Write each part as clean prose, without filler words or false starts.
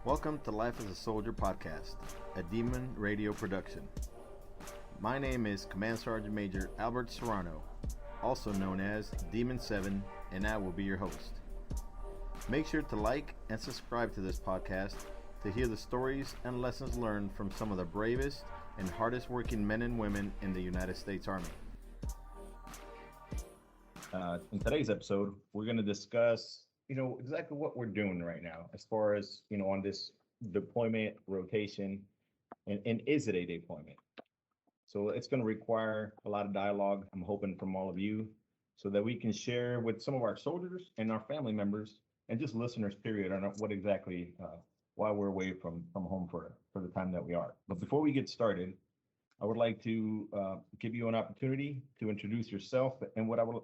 Welcome to Life as a Soldier podcast, a Demon Radio production. My name is Command Sergeant Major Albert Serrano, also known as Demon 7, and I will be your host. Make sure to like and subscribe to this podcast to hear the stories and lessons learned from some of the bravest and hardest working men and women in the United States Army. In today's episode, we're going to discuss exactly what we're doing right now as far as, on this deployment rotation and is it a deployment? So it's going to require a lot of dialogue, I'm hoping, from all of you so that we can share with some of our soldiers and our family members and just listeners, period, on what exactly, why we're away from home for the time that we are. But before we get started, I would like to give you an opportunity to introduce yourself and we'll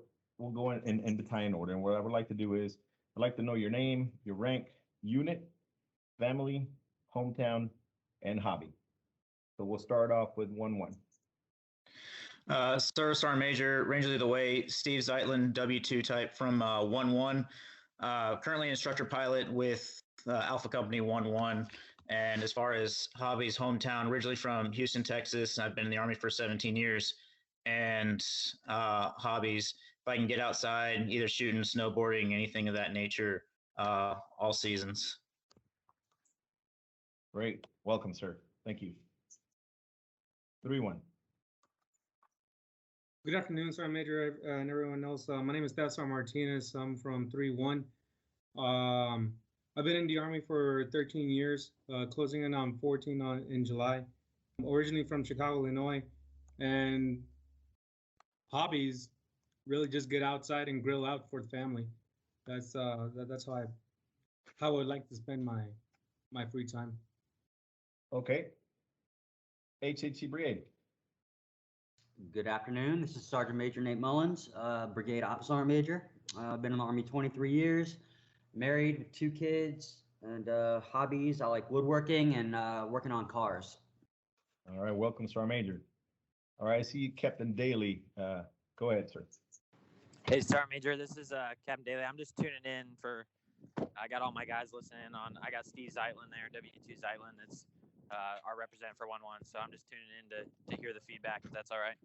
go in battalion order. And what I would like to do is I'd like to know your name, your rank, unit, family, hometown, and hobby. So we'll start off with 1-1. Sergeant Major, Ranger of the Way, Steve Zeitlin, W2 type from 1-1. Currently instructor pilot with Alpha Company 1-1. And as far as hobbies, hometown, originally from Houston, Texas. I've been in the Army for 17 years. And hobbies, if I can get outside, either shooting, snowboarding, anything of that nature, all seasons. Great. Welcome, sir. Thank you. 3-1. Good afternoon, Sergeant Major, and everyone else. My name is Cesar Martinez. I'm from 3-1. I've been in the Army for 13 years, closing in on 14 in July. I'm originally from Chicago, Illinois, and hobbies really just get outside and grill out for the family. That's how I would like to spend my free time. Okay. HHC Brigade. Good afternoon. This is Sergeant Major Nate Mullins, Brigade Ops Sergeant Major. I've been in the Army 23 years, married with 2 kids, and hobbies, I like woodworking and working on cars. All right, welcome, Sergeant Major. All right, I see you, Captain Daly. Go ahead, sir. Hey, Sergeant Major, this is Captain Daly. I'm just tuning in I got all my guys listening on. I got Steve Zeitlin there, W2 Zeitlin. That's our representative for 1-1. So I'm just tuning in to hear the feedback, if that's all right.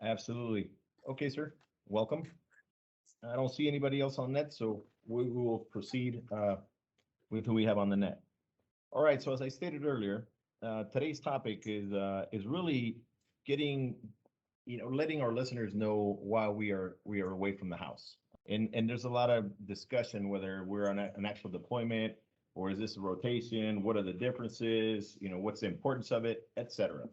Absolutely. Okay, sir. Welcome. I don't see anybody else on net, so we will proceed with who we have on the net. All right. So as I stated earlier, today's topic is really getting, letting our listeners know why we are away from the house. And there's a lot of discussion whether we're on an actual deployment or is this a rotation? What are the differences? What's the importance of it, etc.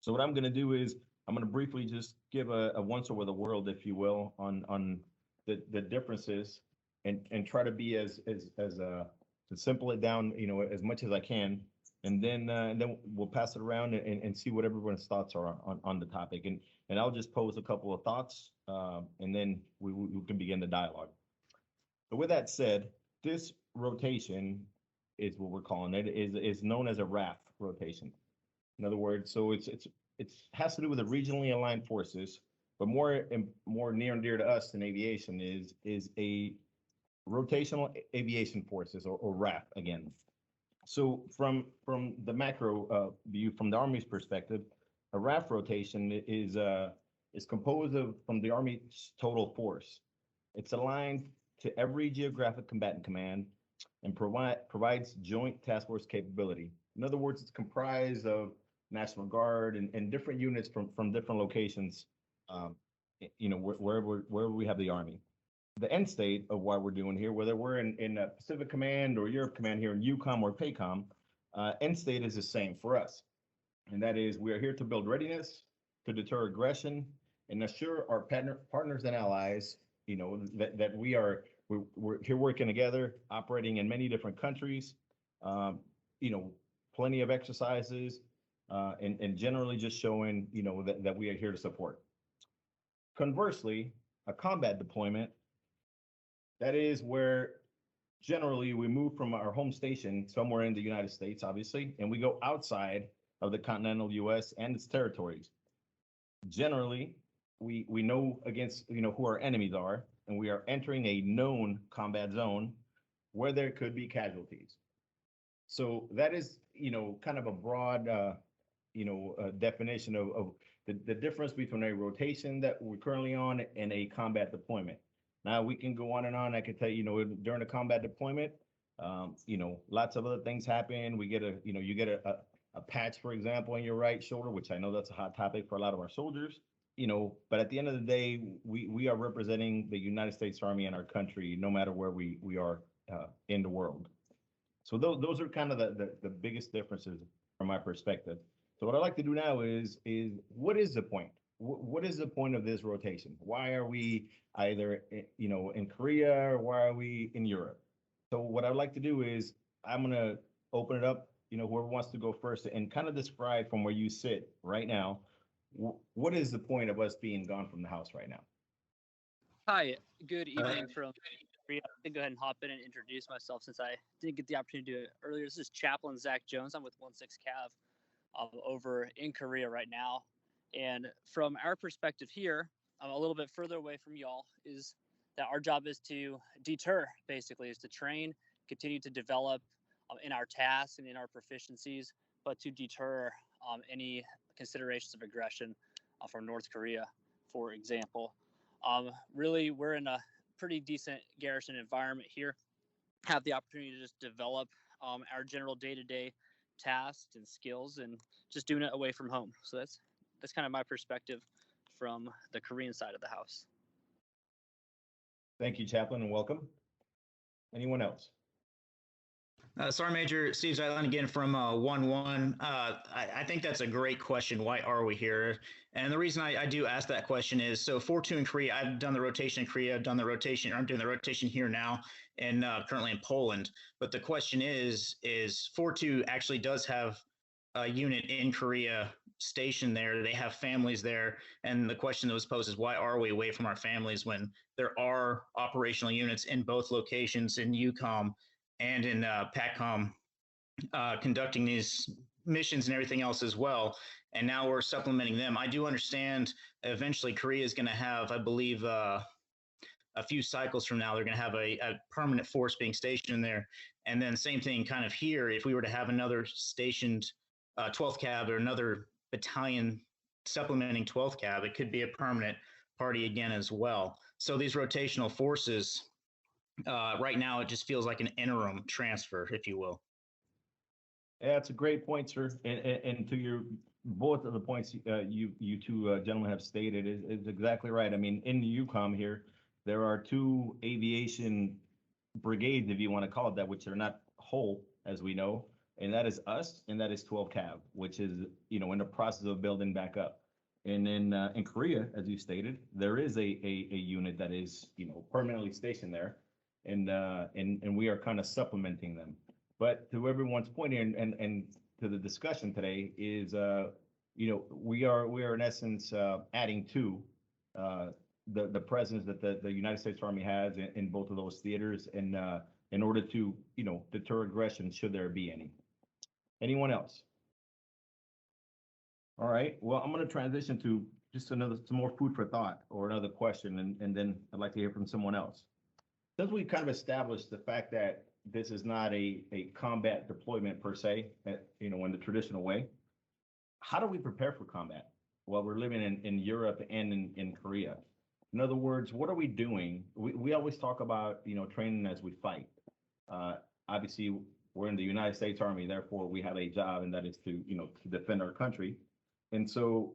So what I'm going to do is I'm going to briefly just give a once over the world, if you will, on the differences and try to be as to simple it down, as much as I can. And then we'll pass it around and see what everyone's thoughts are on the topic. And I'll just pose a couple of thoughts, and then we can begin the dialogue. So with that said, this rotation is what we're calling it, is known as a RAF rotation. In other words, so it has to do with the regionally aligned forces, but more near and dear to us in aviation is a rotational aviation forces, or RAF again. So from the macro view, from the Army's perspective, a RAF rotation is composed of from the Army's total force. It's aligned to every geographic combatant command and provides joint task force capability. In other words, it's comprised of National Guard and different units from different locations, wherever we have the Army. The end state of what we're doing here, whether we're in Pacific Command or Europe Command here in EUCOM or PACOM, end state is the same for us. And that is, we are here to build readiness, to deter aggression, and assure our partners and allies, that we're here working together, operating in many different countries, plenty of exercises, and generally just showing, that we are here to support. Conversely, a combat deployment, that is where generally we move from our home station somewhere in the United States, obviously, and we go outside of the continental U.S. and its territories. Generally, we know against, who our enemies are, and we are entering a known combat zone where there could be casualties. So that is, kind of a broad, definition of the difference between a rotation that we're currently on and a combat deployment. Now we can go on and on. I can tell you, during a combat deployment, lots of other things happen. We get you get a patch, for example, in your right shoulder, which I know that's a hot topic for a lot of our soldiers. But at the end of the day, we are representing the United States Army and our country, no matter where we are in the world. So those are kind of the biggest differences from my perspective. So what I'd like to do now is what is the point? What is the point of this rotation? Why are we either in Korea, or why are we in Europe? So what I'd like to do is I'm gonna open it up. Whoever wants to go first and kind of describe from where you sit right now, what is the point of us being gone from the house right now? Hi, good evening from Korea. I'm going to go ahead and hop in and introduce myself since I didn't get the opportunity to do it earlier. This is Chaplain Zach Jones. I'm with 16 Cav over in Korea right now. And from our perspective here, a little bit further away from y'all, is that our job is to deter, basically, is to train, continue to develop in our tasks and in our proficiencies, but to deter any considerations of aggression from North Korea, for example. Really, we're in a pretty decent garrison environment here. Have the opportunity to just develop our general day-to-day tasks and skills, and just doing it away from home. So that's kind of my perspective from the Korean side of the house. Thank you, Chaplain, and welcome. Anyone else? Sergeant Major Steve Zeitlin again from 1-1. I think that's a great question. Why are we here? And the reason I do ask that question is, so 4-2 in Korea, I've done the rotation in Korea, I'm doing the rotation here now, and currently in Poland. But the question is 4-2 actually does have a unit in Korea stationed there. They have families there. And the question that was posed is, why are we away from our families when there are operational units in both locations in EUCOM and in PACCOM conducting these missions and everything else as well. And now we're supplementing them. I do understand eventually Korea is going to have, I believe, a few cycles from now, they're going to have a permanent force being stationed there. And then same thing kind of here, if we were to have another stationed 12th Cav or another battalion supplementing 12th Cav, it could be a permanent party again as well. So these rotational forces, right now, it just feels like an interim transfer, if you will. Yeah, that's a great point, sir. And to your both of the points you two gentlemen have stated is exactly right. I mean, in the EUCOM here, there are 2 aviation brigades, if you want to call it that, which are not whole, as we know, and that is us, and that is 12 Cav, which is in the process of building back up. And then in Korea, as you stated, there is a unit that is permanently stationed there. And we are kind of supplementing them. But to everyone's point here, and to the discussion today is, we are in essence adding to the presence that the United States Army has in both of those theaters, and in order to deter aggression should there be any. Anyone else? All right. Well, I'm going to transition to just some more food for thought or another question, and then I'd like to hear from someone else. Since we kind of established the fact that this is not a combat deployment per se, in the traditional way, how do we prepare for combat while we're living in Europe and in Korea? In other words, what are we doing? We always talk about, training as we fight. Obviously, we're in the United States Army, therefore we have a job, and that is to defend our country. And so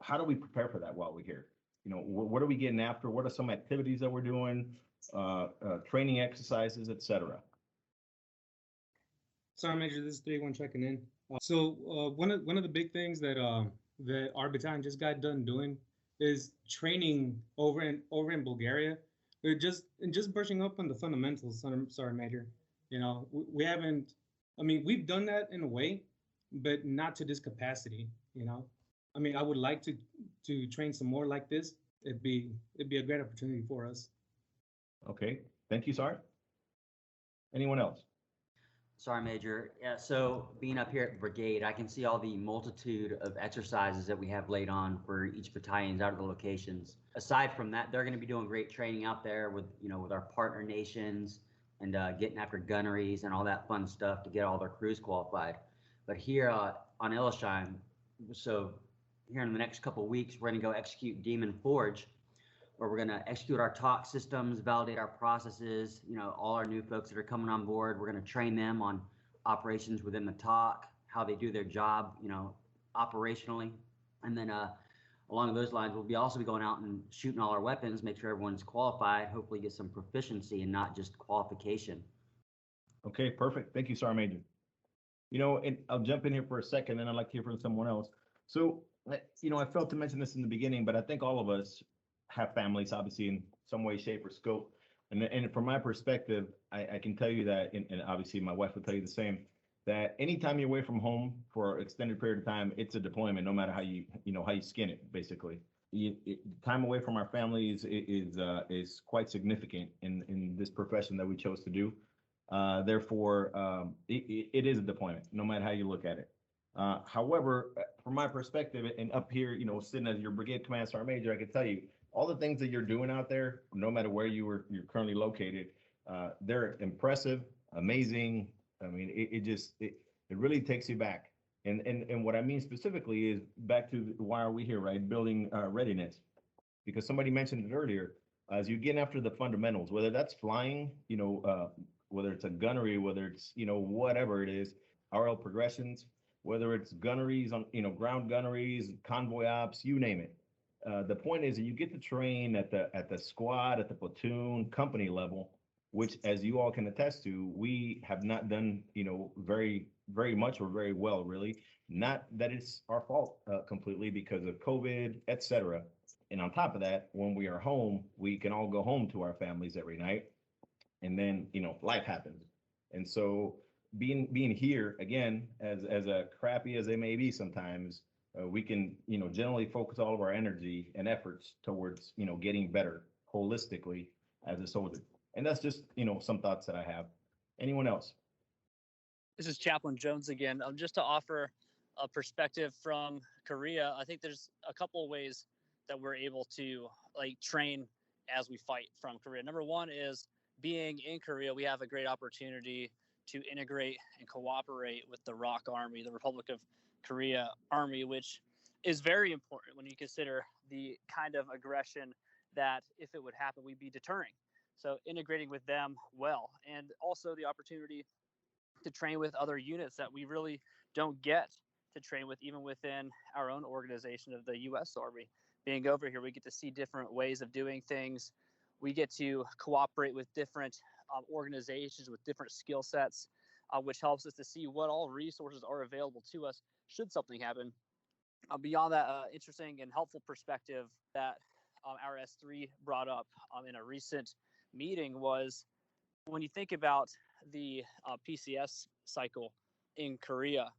how do we prepare for that while we're here? What are we getting after? What are some activities that we're doing? Training exercises, etc. Sergeant Major, this is 3-1 checking in. So one of the big things that our battalion just got done doing is training over in Bulgaria. We're just brushing up on the fundamentals, Sergeant Major. We haven't. I mean, we've done that in a way, but not to this capacity. I mean, I would like to train some more like this. It'd be a great opportunity for us. Okay, thank you, Sergeant. Anyone else? Sergeant Major, yeah, so being up here at the brigade, I can see all the multitude of exercises that we have laid on for each battalion's out of the locations. Aside from that, they're going to be doing great training out there with our partner nations and getting after gunneries and all that fun stuff to get all their crews qualified. But here on Illesheim, so here in the next couple of weeks, we're going to go execute Demon Forge, where we're going to execute our talk systems, validate our processes. You know, all our new folks that are coming on board, we're going to train them on operations within the talk, how they do their job, you know, operationally. And then along those lines, we'll also be going out and shooting all our weapons, make sure everyone's qualified, hopefully get some proficiency and not just qualification. Okay, perfect. Thank you, Sergeant Major. You know, and I'll jump in here for a second, and I'd like to hear from someone else. So, you know, I failed to mention this in the beginning, but I think all of us have families, obviously, in some way, shape, or scope. And from my perspective, I can tell you that, and obviously my wife will tell you the same, that anytime you're away from home for an extended period of time, it's a deployment, no matter how you how you skin it, basically. Time away from our families is quite significant in this profession that we chose to do. Therefore, it is a deployment, no matter how you look at it. However, from my perspective, and up here, you know, sitting as your brigade command sergeant major, I can tell you all the things that you're doing out there, no matter where you're currently located, they're impressive, amazing. I mean, it really takes you back. And what I mean specifically is back to why are we here, right? Building readiness. Because somebody mentioned it earlier, as you get after the fundamentals, whether that's flying, you know, whether it's a gunnery, whether it's, you know, whatever it is, RL progressions, whether it's gunneries on, you know, ground gunneries, convoy ops, you name it. The point is that you get to train at the squad, at the platoon, company level, which, as you all can attest to, we have not done, you know, very much or very well, really. Not that it's our fault completely because of COVID, etc. And on top of that, when we are home, we can all go home to our families every night, and then, you know, life happens. And so being here again, as a crappy as they may be sometimes, we can, you know, generally focus all of our energy and efforts towards, you know, getting better holistically as a soldier. And that's just, you know, some thoughts that I have. Anyone else? This is Chaplain Jones again. Just to offer a perspective from Korea, I think there's a couple of ways that we're able to like train as we fight from Korea. Number one is being in Korea, we have a great opportunity to integrate and cooperate with the ROK Army, the Republic of Korea Army, which is very important when you consider the kind of aggression that if it would happen, we'd be deterring. So integrating with them well, and also the opportunity to train with other units that we really don't get to train with, even within our own organization of the U.S. Army. Being over here, we get to see different ways of doing things. We get to cooperate with different organizations with different skill sets, which helps us to see what all resources are available to us should something happen. Beyond that, interesting and helpful perspective that our S3 brought up in a recent meeting was when you think about the PCS cycle in Korea,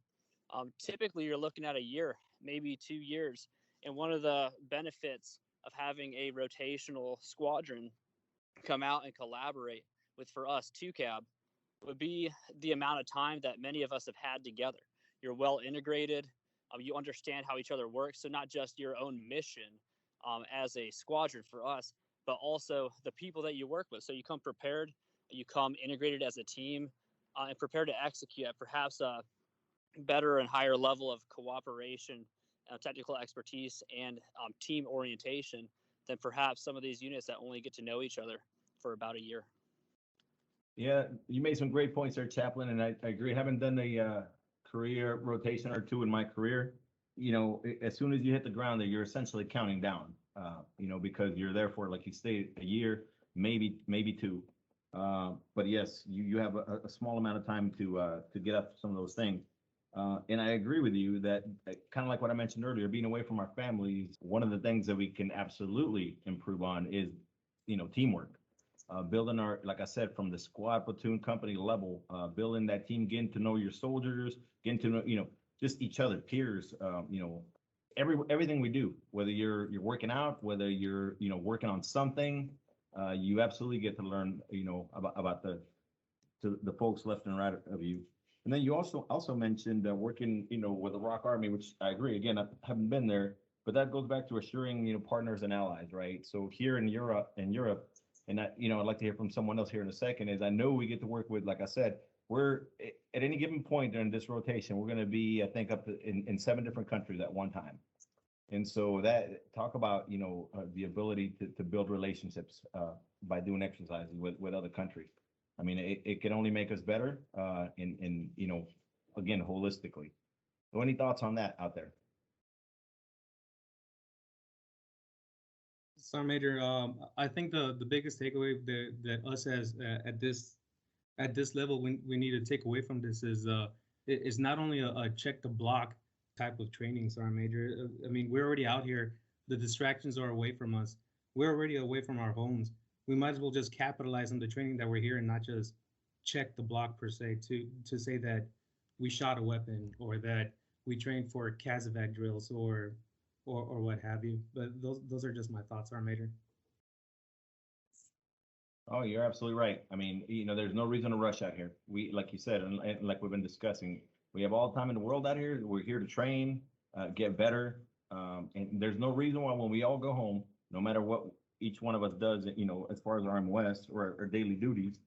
typically you're looking at a year, maybe 2 years. And one of the benefits of having a rotational squadron come out and collaborate with, for us, 2CAB, would be the amount of time that many of us have had together. You're well integrated. You understand how each other works. So not just your own mission as a squadron for us, but also the people that you work with. So you come prepared, you come integrated as a team, and prepared to execute at perhaps a better and higher level of cooperation, technical expertise, and team orientation than perhaps some of these units that only get to know each other for about a year. Yeah, you made some great points there, Chaplain, and I agree. I haven't done a career rotation or two in my career. You know, as soon as you hit the ground there, you're essentially counting down, you know, because you're there for, like you stated, a year, maybe two. But yes, you have a small amount of time to get up some of those things. And I agree with you that kind of like what I mentioned earlier, being away from our families, one of the things that we can absolutely improve on is, you know, teamwork. Building our, like I said, from the squad, platoon, company level, building that team, getting to know your soldiers, getting to know, you know, just each other, peers, you know, everything we do, whether you're working out, whether you're, you know, working on something, you absolutely get to learn, you know, about the folks left and right of you. And then you also mentioned working, you know, with the ROK Army, which I agree. Again, I haven't been there, but that goes back to assuring, you know, partners and allies, right? So here in Europe, and I'd like to hear from someone else here in a second, is I know we get to work with, like I said, we're at any given point during this rotation, we're going to be, I think, up to, in 7 different countries at one time. And so that talk about, the ability to build relationships by doing exercises with other countries. I mean, it can only make us better again, holistically. So any thoughts on that out there? Sergeant Major, I think the biggest takeaway that us as at this level we need to take away from this is not only a check the block type of training, Sergeant Major. I mean, we're already out here. The distractions are away from us. We're already away from our homes. We might as well just capitalize on the training that we're here and not just check the block per se to say that we shot a weapon or that we trained for CASEVAC drills or what have you. But those are just my thoughts, Sergeant Major. Oh, you're absolutely right. I mean, there's no reason to rush out here. We, like you said, and like we've been discussing, we have all the time in the world out here. We're here to train, get better. And there's no reason why when we all go home, no matter what each one of us does, as far as our MOS or our daily duties,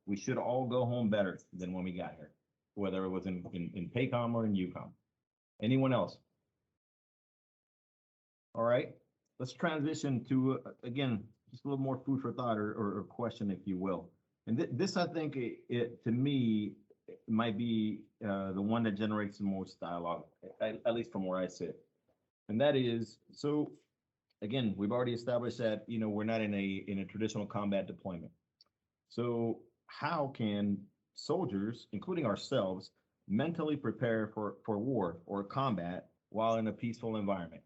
we should all go home better than when we got here, whether it was in PACOM or in UCOM. Anyone else? All right, let's transition to, again, just a little more food for thought or question, if you will. And this, I think, it to me, it might be the one that generates the most dialogue, at least from where I sit. And that is, so again, we've already established that, we're not in a traditional combat deployment. So how can soldiers, including ourselves, mentally prepare for war or combat while in a peaceful environment?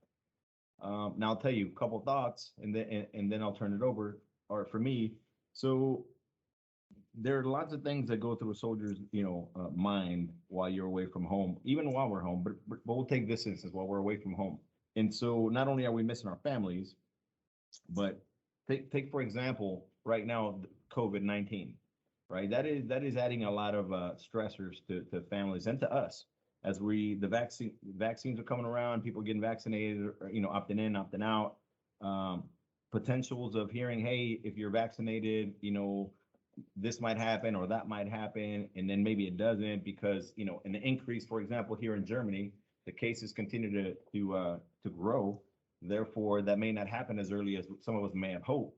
Now I'll tell you a couple thoughts, and then I'll turn it over. Or for me, so there are lots of things that go through a soldier's mind while you're away from home, even while we're home. But we'll take this instance while we're away from home. And so not only are we missing our families, but take for example right now COVID-19, right? That is adding a lot of stressors to families and to us. As vaccines are coming around, people getting vaccinated, or, opting in, opting out, potentials of hearing, hey, if you're vaccinated, this might happen or that might happen, and then maybe it doesn't because, an increase, for example, here in Germany, the cases continue to grow. Therefore, that may not happen as early as some of us may have hoped.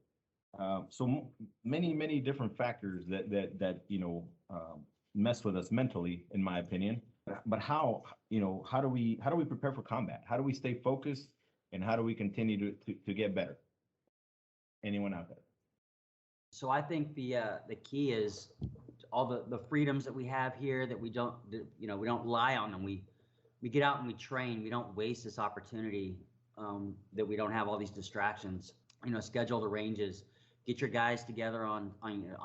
So many different factors that mess with us mentally, in my opinion. But how do we prepare for combat? How do we stay focused, and how do we continue to get better? Anyone out there? So I think the key is all the freedoms that we have here, that we don't we don't lie on them. We get out and we train. We don't waste this opportunity, that we don't have all these distractions. Schedule the ranges. Get your guys together on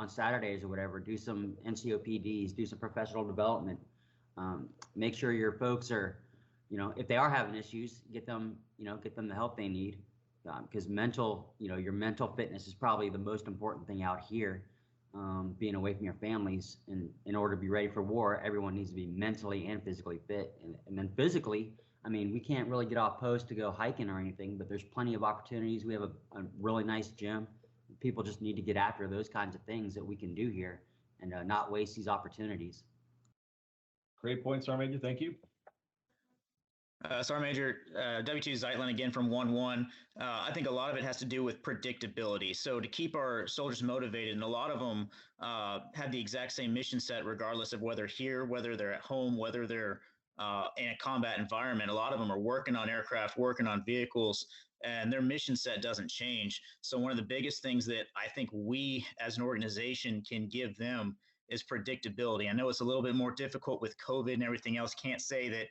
Saturdays or whatever. Do some NCOPDs. Do some professional development. Make sure your folks are, if they are having issues, get them the help they need, because your mental fitness is probably the most important thing out here. Being away from your families, and in order to be ready for war, everyone needs to be mentally and physically fit. And then physically, I mean, we can't really get off post to go hiking or anything, but there's plenty of opportunities. We have a really nice gym. People just need to get after those kinds of things that we can do here, and not waste these opportunities. Great point, Sergeant Major. Thank you. Sergeant Major, W2 Zeitlin again from 1-1. I think a lot of it has to do with predictability. So to keep our soldiers motivated, and a lot of them have the exact same mission set, regardless of whether here, whether they're at home, whether they're in a combat environment. A lot of them are working on aircraft, working on vehicles, and their mission set doesn't change. So one of the biggest things that I think we as an organization can give them is predictability. I know it's a little bit more difficult with COVID and everything else. Can't say that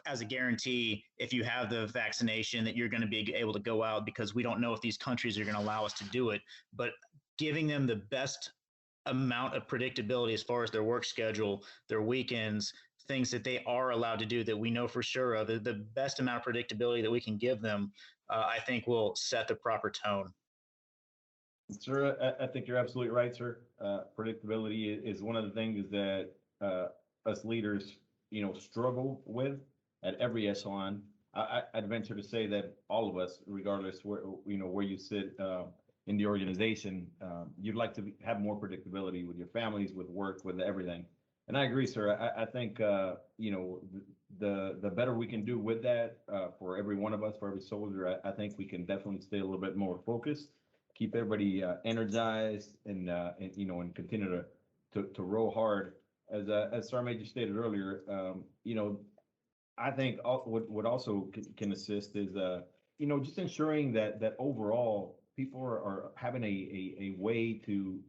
as a guarantee, if you have the vaccination, that you're going to be able to go out, because we don't know if these countries are going to allow us to do it. But giving them the best amount of predictability as far as their work schedule, their weekends, things that they are allowed to do that we know for sure of, the best amount of predictability that we can give them, I think will set the proper tone. Sir, I think you're absolutely right, sir. Predictability is one of the things that us leaders, struggle with at every echelon. I'd venture to say that all of us, regardless where you sit in the organization, you'd like to have more predictability with your families, with work, with everything. And I agree, sir. I think the better we can do with that for every one of us, for every soldier, I think we can definitely stay a little bit more focused, keep everybody energized, and and continue to row hard. As Sergeant Major stated earlier, I think what also can assist is just ensuring that overall people are having a way to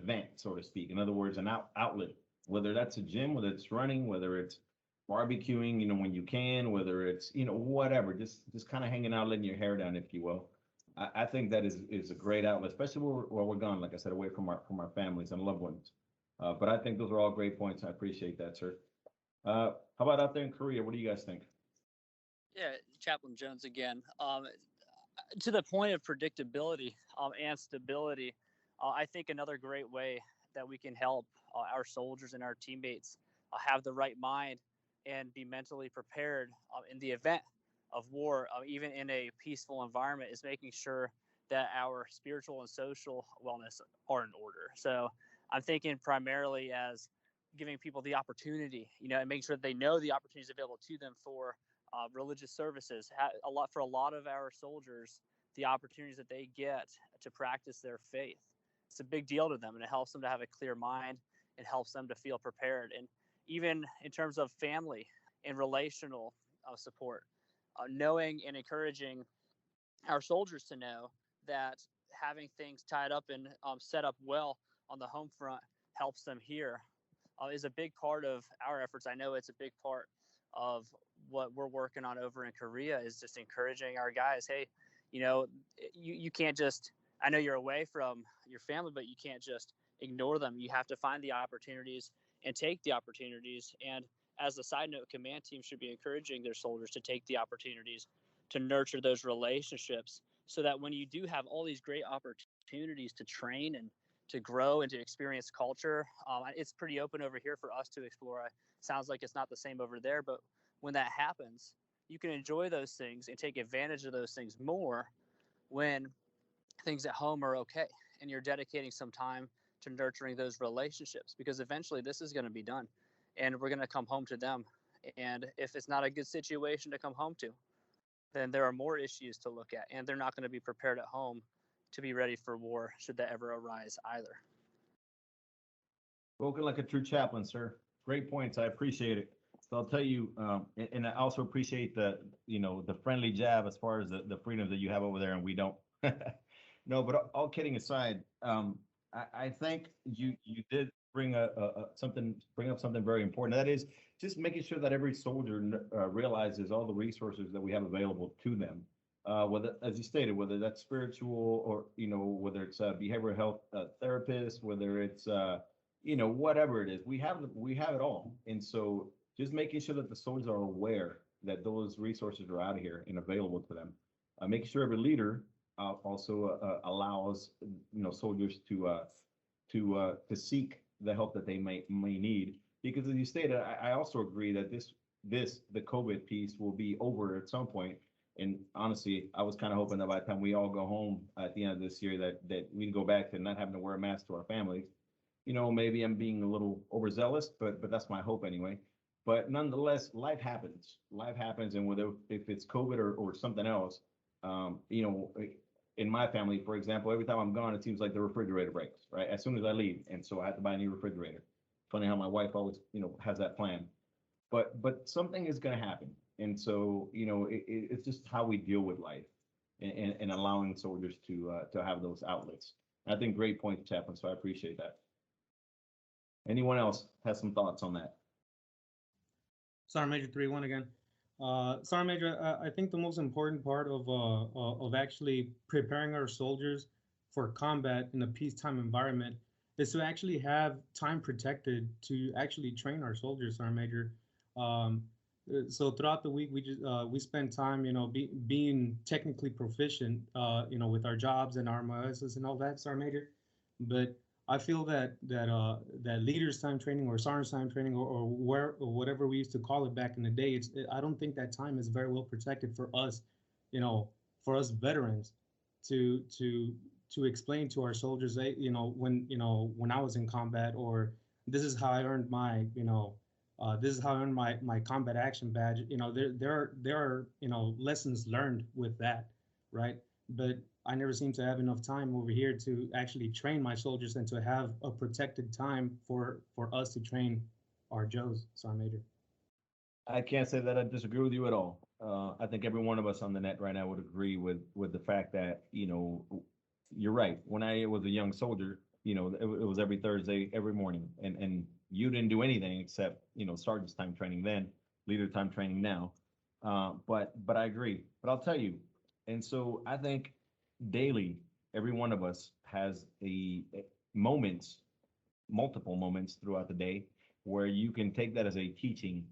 vent, so to speak. In other words, an outlet, whether that's a gym, whether it's running, whether it's barbecuing, when you can, whether it's whatever, just kind of hanging out, letting your hair down, if you will. I think that is a great outlet, especially where we're gone, like I said, away from our families and loved ones. But I think those are all great points. I appreciate that, sir. How about out there in Korea? What do you guys think? Yeah, Chaplain Jones again. To the point of predictability and stability, I think another great way that we can help our soldiers and our teammates have the right mind and be mentally prepared in the event of war, even in a peaceful environment, is making sure that our spiritual and social wellness are in order. So I'm thinking primarily as giving people the opportunity, and making sure that they know the opportunities available to them for religious services. For a lot of our soldiers, the opportunities that they get to practice their faith, it's a big deal to them, and it helps them to have a clear mind. It helps them to feel prepared. And even in terms of family and relational support, knowing and encouraging our soldiers to know that having things tied up and set up well on the home front helps them here is a big part of our efforts. I know it's a big part of what we're working on over in Korea, is just encouraging our guys. Hey, you can't just, I know you're away from your family, but you can't just ignore them. You have to find the opportunities and take the opportunities. And as a side note, command team should be encouraging their soldiers to take the opportunities to nurture those relationships, so that when you do have all these great opportunities to train and to grow and to experience culture, it's pretty open over here for us to explore. Sounds like it's not the same over there, but when that happens, you can enjoy those things and take advantage of those things more when things at home are okay and you're dedicating some time to nurturing those relationships, because eventually this is going to be done and we're going to come home to them. And if it's not a good situation to come home to, then there are more issues to look at, and they're not going to be prepared at home to be ready for war should that ever arise either. Spoken like a true chaplain, sir. Great points. I appreciate it. So I'll tell you, and I also appreciate the friendly jab as far as the freedoms that you have over there and we don't. No, but all kidding aside, I think you did bring up something very important. That is just making sure that every soldier realizes all the resources that we have available to them. Whether, as you stated, whether that's spiritual or whether it's behavioral health therapist, whether it's whatever it is, we have it all. And so just making sure that the soldiers are aware that those resources are out here and available to them. Making sure every leader also allows soldiers to seek the help that they may need, because as you stated, I also agree that the COVID piece will be over at some point. And honestly, I was kind of hoping that by the time we all go home at the end of this year, that we can go back to not having to wear a mask to our families. Maybe I'm being a little overzealous, but that's my hope anyway. But nonetheless, life happens. Life happens, and whether if it's COVID or something else, in my family, for example, every time I'm gone, it seems like the refrigerator breaks, right? As soon as I leave. And so I have to buy a new refrigerator. Funny how my wife always, has that plan. But something is going to happen. And so, it's just how we deal with life and allowing soldiers to have those outlets. I think great point, Chaplain. So I appreciate that. Anyone else has some thoughts on that? Sergeant Major 3-1 again. Sergeant Major, I think the most important part of actually preparing our soldiers for combat in a peacetime environment is to actually have time protected to actually train our soldiers, Sergeant Major. So throughout the week, we spend time, being technically proficient, with our jobs and our MOSs and all that, Sergeant Major. But I feel that leaders time training or sergeant time training or whatever we used to call it back in the day, I don't think that time is very well protected for us, for us veterans to to explain to our soldiers, hey, when I was in combat, or this is how I earned my, this is how I earned my combat action badge. There are lessons learned with that, right? But I never seem to have enough time over here to actually train my soldiers and to have a protected time for us to train our Joes, Sergeant Major. I can't say that I disagree with you at all. I think every one of us on the net right now would agree with the fact that, you're right. When I was a young soldier, it was every Thursday, every morning, and you didn't do anything except, sergeant's time training then, leader time training now. But I agree. But I'll tell you, and so I think daily, every one of us has moments, multiple moments throughout the day where you can take that as a teaching,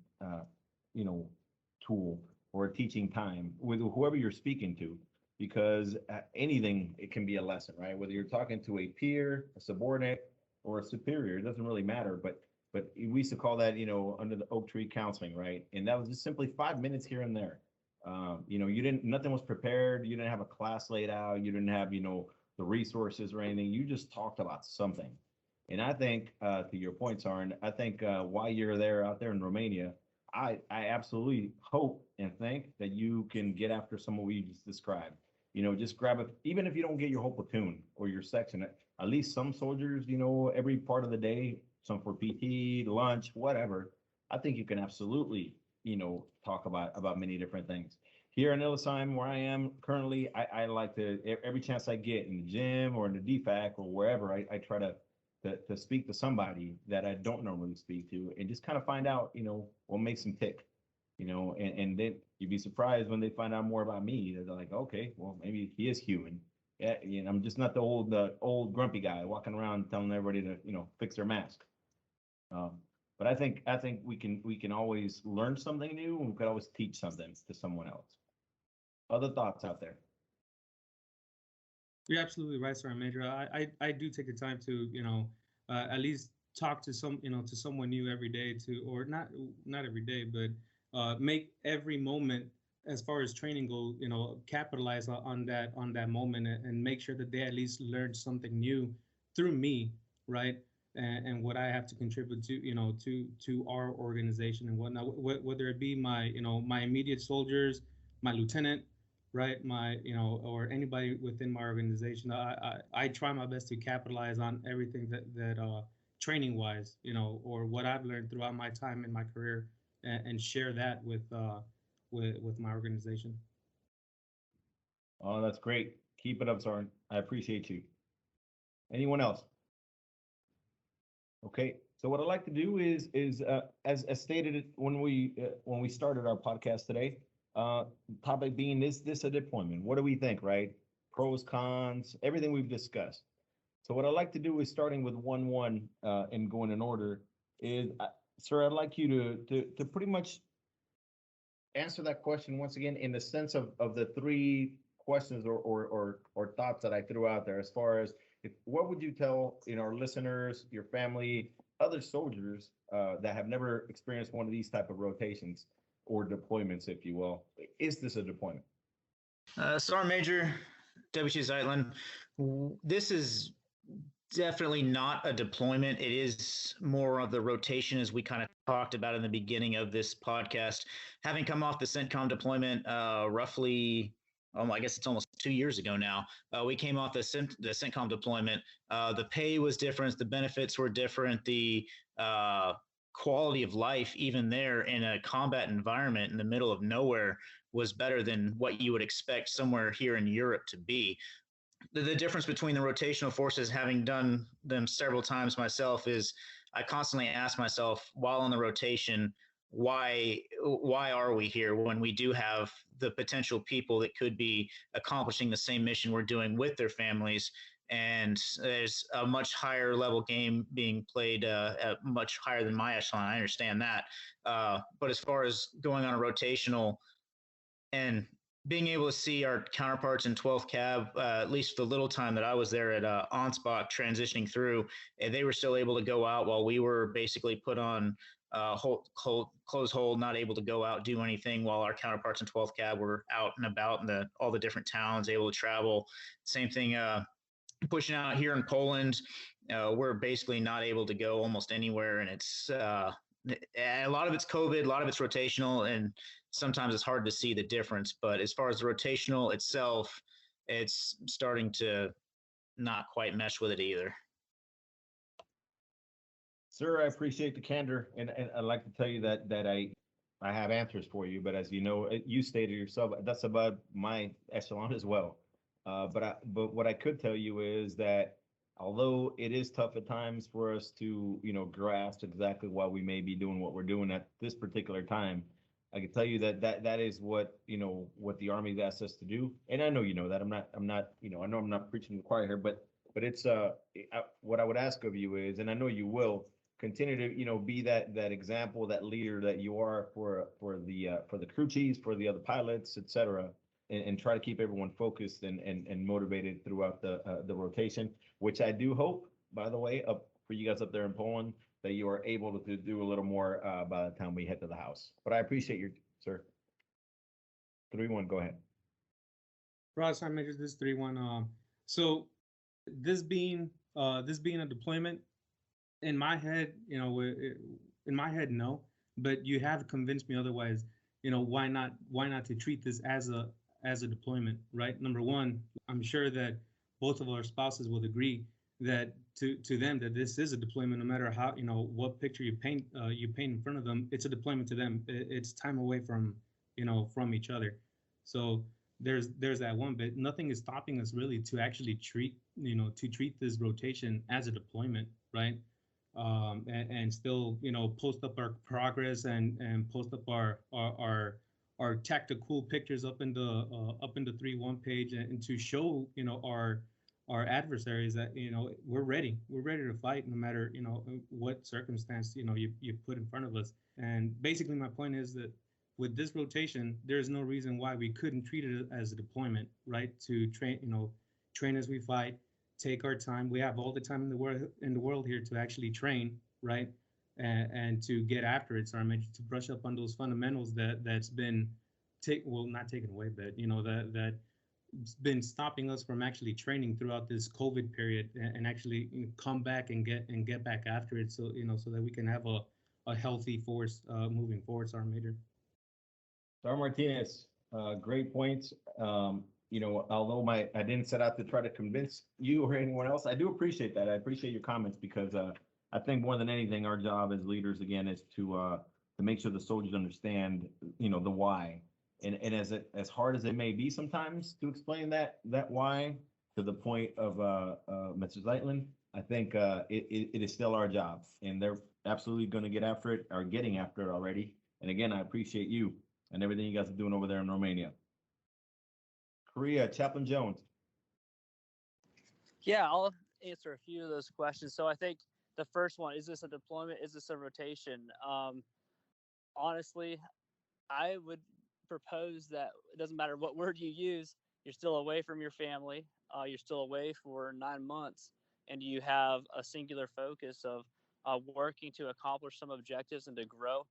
you know, tool or a teaching time with whoever you're speaking to, because anything, it can be a lesson, right? Whether you're talking to a peer, a subordinate, or a superior, it doesn't really matter. But we used to call that, under the oak tree counseling, right? And that was just simply 5 minutes here and there. Nothing was prepared. You didn't have a class laid out. You didn't have, the resources or anything. You just talked about something. And I think, to your point, Sarin, I think while you're there out there in Romania, I absolutely hope and think that you can get after some of what you just described. Just grab it, even if you don't get your whole platoon or your section, at least some soldiers, every part of the day, some for PT, lunch, whatever. I think you can absolutely, talk about many different things. Here in Illisheim, where I am currently, I like to, every chance I get in the gym or in the DFAC or wherever, I try to speak to somebody that I don't normally speak to and just kind of find out, what makes them tick, and then you'd be surprised when they find out more about me. They're like, okay, well, maybe he is human. Yeah, I'm just not the old grumpy guy walking around telling everybody to, fix their mask. But I think we can always learn something new, and we could always teach something to someone else. Other thoughts out there? You're absolutely right, Sergeant Major. I do take the time to, at least talk to to someone new every day, or not every day, but make every moment, as far as training goes, capitalize on that moment, and make sure that they at least learn something new through me, right? And what I have to contribute to, to our organization and whatnot, whether it be my immediate soldiers, my lieutenant, right, or anybody within my organization. I try my best to capitalize on everything that training wise, or what I've learned throughout my time in my career, and share that with my organization. Oh, that's great. Keep it up, Soren. I appreciate you. Anyone else? Okay, so what I'd like to do is as stated when we started our podcast today, topic being, is this a deployment? What do we think, right? Pros, cons, everything we've discussed. So what I'd like to do is, starting with 1-1 and going in order, is, sir, I'd like you to pretty much answer that question once again in the sense of the three questions or thoughts that I threw out there, as far as, what would you tell our listeners, your family, other soldiers that have never experienced one of these type of rotations or deployments, if you will? Is this a deployment? Sergeant Major W.T. Zeitlin, this is definitely not a deployment. It is more of the rotation, as we kind of talked about in the beginning of this podcast. Having come off the CENTCOM deployment roughly, I guess it's almost 2 years ago now. We came off the CENTCOM deployment. The pay was different. The benefits were different. The quality of life, even there in a combat environment in the middle of nowhere, was better than what you would expect somewhere here in Europe to be. The difference between the rotational forces, having done them several times myself, is I constantly ask myself while on the rotation, why are we here when we do have the potential people that could be accomplishing the same mission we're doing with their families? And there's a much higher level game being played, much higher than my echelon. I understand that. But as far as going on a rotational and being able to see our counterparts in 12th Cab, at least the little time that I was there at Ansbach transitioning through, they were still able to go out while we were basically put on close hold, not able to go out, do anything, while our counterparts in 12th Cab were out and about in all the different towns, able to travel. Same thing pushing out here in Poland. We're basically not able to go almost anywhere, and it's a lot of it's COVID, a lot of it's rotational, and sometimes it's hard to see the difference. But as far as the rotational itself, it's starting to not quite mesh with it either. Sir, I appreciate the candor, and I'd like to tell you that I have answers for you, but as you know, you stated yourself, that's above my echelon as well. But what I could tell you is that although it is tough at times for us to, grasp exactly why we may be doing what we're doing at this particular time, I can tell you that is what, what the Army's asked us to do. And I know you know that. I'm not, I know I'm not preaching to the choir here, but it's what I would ask of you is, and I know you will continue to, be that example, that leader that you are for the crew chiefs, for the other pilots, et cetera, and try to keep everyone focused and motivated throughout the rotation, which I do hope, by the way, for you guys up there in Poland, that you are able to do a little more by the time we head to the house. But I appreciate you, sir. 3-1, go ahead. Ross, I measured this 3-1. So this being a deployment, in my head, no, but you have convinced me otherwise. Why not to treat this as a deployment, right? Number one, I'm sure that both of our spouses would agree that to them that this is a deployment, no matter how, what picture you paint in front of them, it's a deployment to them. It's time away from each other. So there's that one, but nothing is stopping us really to actually treat this rotation as a deployment, right? And still, post up our progress and post up our tactical pictures up in the 3-1 page, and to show our adversaries that we're ready to fight no matter what circumstance you put in front of us. And basically my point is that with this rotation, there's no reason why we couldn't treat it as a deployment, right? To train as we fight, take our time. We have all the time in the world here to actually train, right? And to get after it. So I meant to brush up on those fundamentals that's been not taken away, but that's been stopping us from actually training throughout this COVID period, and actually come back and get back after it. So so that we can have a healthy force moving forward, Sergeant Major. Sergeant Martinez, great points. Although I didn't set out to try to convince you or anyone else, I do appreciate that. I appreciate your comments, because I think more than anything, our job as leaders, again, is to make sure the soldiers understand, the why. And as hard as it may be sometimes to explain that why to the point of Mr. Zeitlin, I think it is still our job, and they're absolutely going to get after it, or getting after it already. And again, I appreciate you and everything you guys are doing over there in Romania. Korea, Chaplain Jones. Yeah, I'll answer a few of those questions. So I think the first one, is this a deployment? Is this a rotation? Honestly, I would propose that it doesn't matter what word you use, you're still away from your family. You're still away for 9 months, and you have a singular focus of working to accomplish some objectives and to grow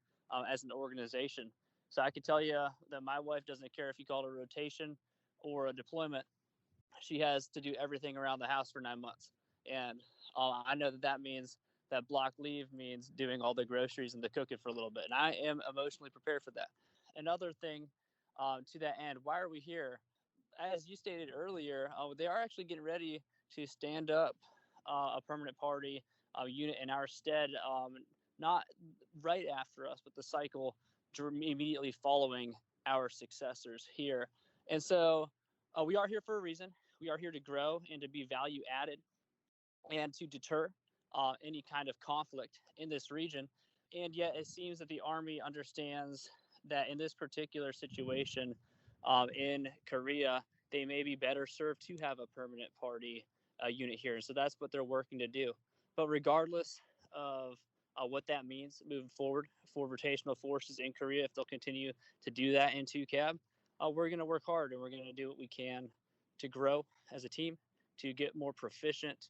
as an organization. So I can tell you that my wife doesn't care if you call it a rotation or a deployment. She has to do everything around the house for 9 months. And I know that means that block leave means doing all the groceries and the cooking for a little bit. And I am emotionally prepared for that. Another thing to that end, why are we here? As you stated earlier, they are actually getting ready to stand up a permanent party unit in our stead, not right after us, but the cycle immediately following our successors here. And so we are here for a reason. We are here to grow and to be value added and to deter any kind of conflict in this region. And yet it seems that the Army understands that in this particular situation in Korea, they may be better served to have a permanent party unit here. So that's what they're working to do. But regardless of what that means moving forward for rotational forces in Korea, if they'll continue to do that in 2CAB, we're going to work hard, and we're going to do what we can to grow as a team, to get more proficient.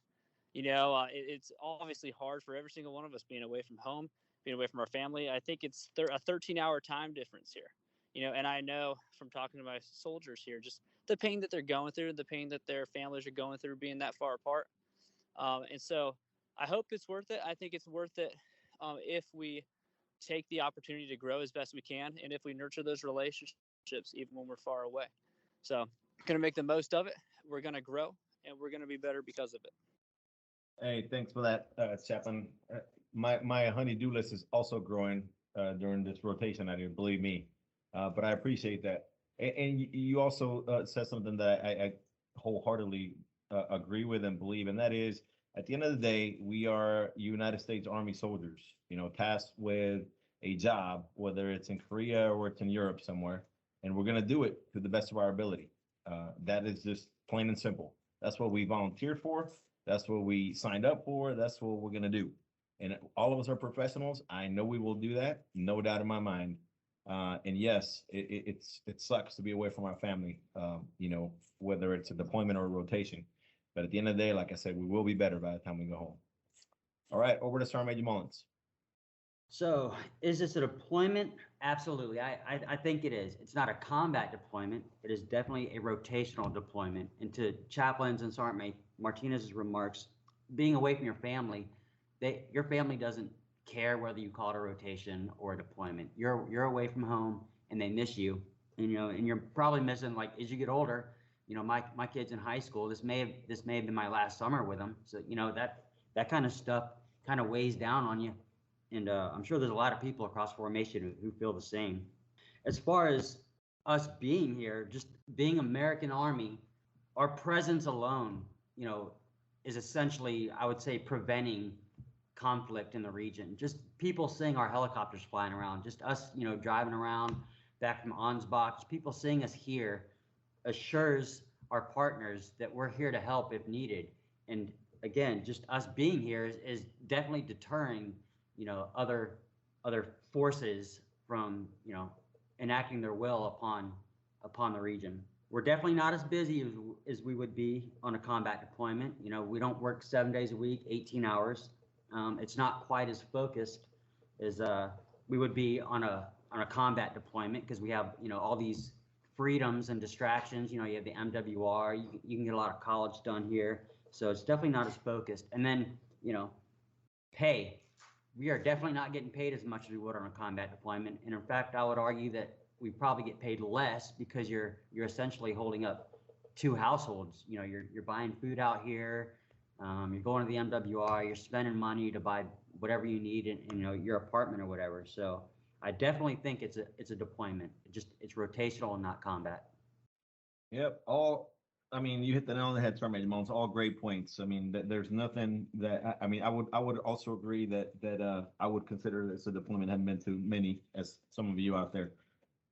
It's obviously hard for every single one of us being away from home, being away from our family. I think it's a 13-hour time difference here. And I know from talking to my soldiers here, just the pain that they're going through, the pain that their families are going through being that far apart. And so I hope it's worth it. I think it's worth it if we take the opportunity to grow as best we can, and if we nurture those relationships even when we're far away. So going to make the most of it. We're going to grow, and we're going to be better because of it. Hey, thanks for that, Chaplain. My honey-do list is also growing during this rotation. I didn't believe me, but I appreciate that. And you also said something that I wholeheartedly agree with and believe, and that is, at the end of the day, we are United States Army soldiers, tasked with a job, whether it's in Korea or it's in Europe somewhere, and we're going to do it to the best of our ability. That is just plain and simple. That's what we volunteered for. That's what we signed up for. That's what we're going to do. And all of us are professionals. I know we will do that. No doubt in my mind. And yes, it sucks to be away from our family, whether it's a deployment or a rotation. But at the end of the day, like I said, we will be better by the time we go home. All right, over to Sergeant Major Mullins. So is this a deployment? Absolutely. I think it is. It's not a combat deployment. It is definitely a rotational deployment. And to Chaplain's and Sergeant Martinez's remarks, being away from your family, your family doesn't care whether you call it a rotation or a deployment. You're away from home and they miss you. And and you're probably missing, like, as you get older, my kids in high school, this may have been my last summer with them. So that kind of stuff kind of weighs down on you. And I'm sure there's a lot of people across formation who feel the same. As far as us being here, just being American Army, our presence alone, is essentially, I would say, preventing conflict in the region. Just people seeing our helicopters flying around, just us, driving around back from Ansbach, just people seeing us here assures our partners that we're here to help if needed. And again, just us being here is definitely deterring other forces from enacting their will upon the region. We're definitely not as busy as we would be on a combat deployment. We don't work 7 days a week, 18 hours. It's not quite as focused as we would be on a combat deployment, because we have all these freedoms and distractions. You have the MWR. You can get a lot of college done here, so it's definitely not as focused. And then pay. We are definitely not getting paid as much as we would on a combat deployment. And in fact, I would argue that we probably get paid less, because you're essentially holding up two households. You're buying food out here, you're going to the MWR, you're spending money to buy whatever you need in your apartment or whatever. So I definitely think it's a deployment. It's rotational and not combat. Yep. You hit the nail on the head, Sergeant Major Mullins. All great points. There's nothing that I would also agree that I would consider this a deployment. Haven't been to many, as some of you out there.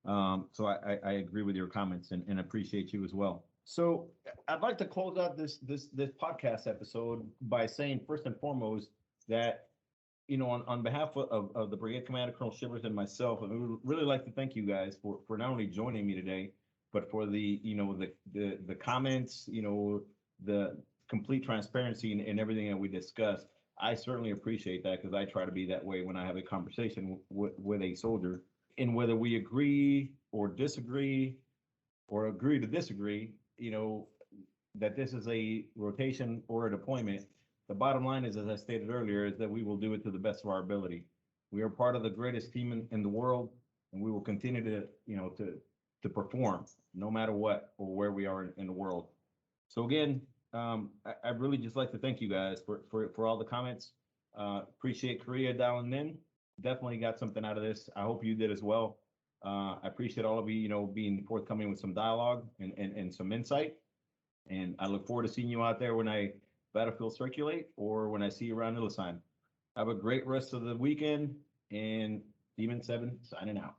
So I agree with your comments and appreciate you as well. So I'd like to close out this podcast episode by saying, first and foremost, that on behalf of the Brigade Commander, Colonel Shivers, and myself, I would really like to thank you guys for not only joining me today, but for the comments, the complete transparency and everything that we discussed. I certainly appreciate that, because I try to be that way when I have a conversation with a soldier. And whether we agree or disagree, or agree to disagree, that this is a rotation or a deployment, the bottom line is, as I stated earlier, is that we will do it to the best of our ability. We are part of the greatest team in the world, and we will continue to perform no matter what or where we are in the world. So again, I'd really just like to thank you guys for all the comments. Appreciate Korea dialing in. Definitely got something out of this. I hope you did as well. I appreciate all of you, being forthcoming with some dialogue and some insight. And I look forward to seeing you out there when I battlefield circulate, or when I see you around Illicine. Have a great rest of the weekend, and Demon 7 signing out.